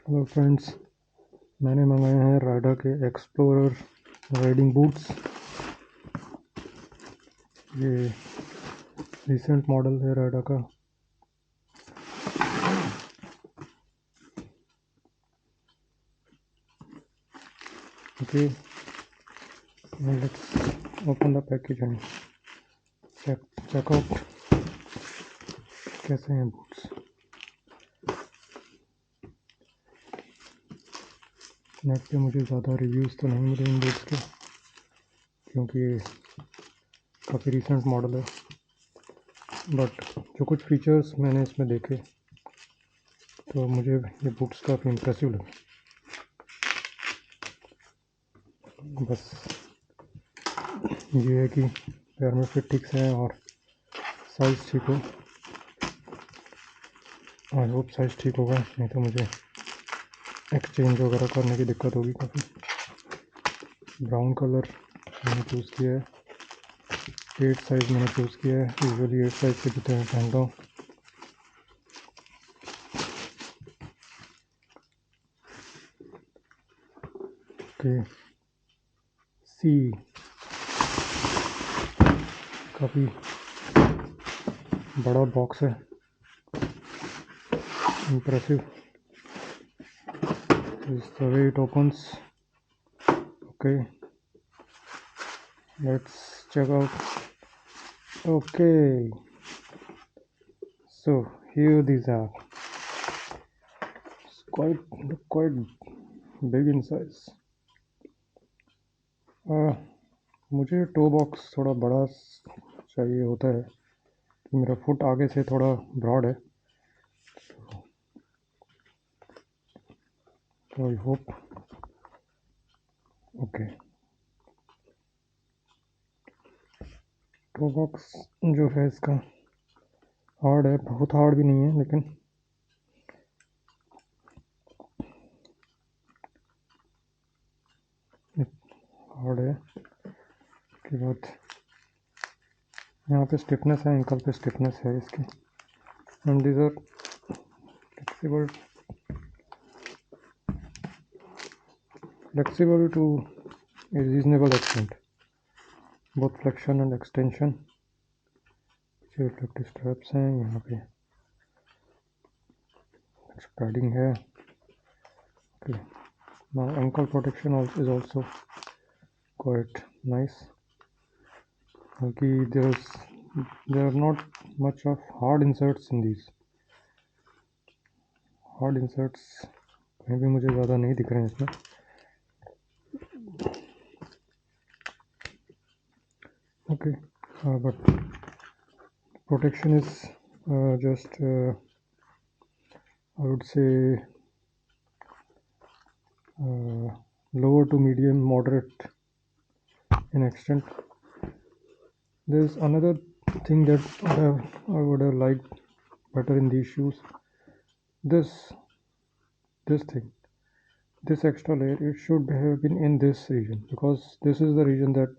Hello friends, मैंने मंगाए हैं राइडा के एक्सप्लोरर राइडिंग बूट्स। ये रिसेंट मॉडल है राइडा का। Okay, let's open the package and check out कैसे हैं बूट्स। नेट पे मुझे ज़्यादा रिव्यूज़ तो नहीं मिले इन बूट्स के, क्योंकि ये काफ़ी रिसेंट मॉडल है। बट जो कुछ फीचर्स मैंने इसमें देखे तो मुझे ये बूट्स काफ़ी इम्प्रेसिव लगे। बस ये है कि पैर में फिट ठीक से है और साइज़ ठीक हो। आई होप साइज़ ठीक होगा, नहीं तो मुझे एक्सचेंज वगैरह करने की दिक्कत होगी काफ़ी। ब्राउन कलर मैंने चूज़ किया है, 8 साइज़ मैंने चूज़ किया है। यूजुअली 8 साइज़ के जूते मैं पहनता हूँ। ओके, सी काफ़ी बड़ा बॉक्स है, impressive. This is the way it opens. Okay, let's check out. Okay, so here these are. It's quite big in size. मुझे टो बॉक्स थोड़ा बड़ा चाहिए होता है, मेरा फुट आगे से थोड़ा ब्रॉड है, तो I hope okay. Toe box जो है इसका हार्ड है, बहुत हार्ड भी नहीं है लेकिन हार्ड है। उसके बाद यहाँ पे स्टिफनेस है, एंकल पे स्टिफनेस है इसकी। And these are flexible to a reasonable extent, both flexion and extension। पीछे रिफ्लेक्टिव स्ट्रैप्स हैं, यहाँ पे पैडिंग है। Okay, now ankle protection is also quite nice, क्योंकि there are not much of hard inserts in these. hard inserts कहीं भी मुझे ज़्यादा नहीं दिख रहे हैं इसमें। Okay, but protection is just I would say lower to medium moderate in extent. There's another thing that I would have liked better in these shoes. This thing, this extra layer, it should have been in this region, because this is the region that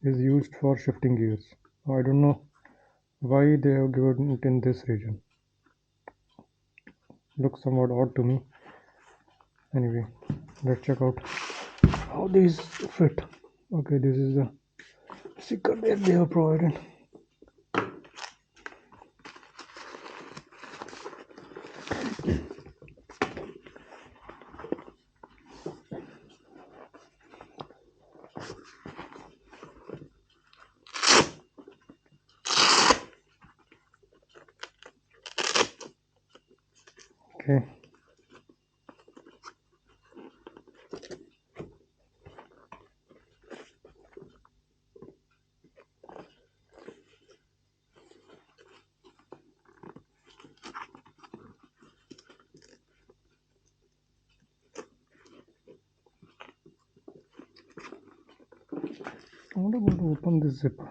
is used for shifting gears. I don't know why they have given it in this region. Looks somewhat odd to me. Anyway, let's check out how these fit. Okay, this is the sticker that they have provided. Okay. I'm not able to open this zipper.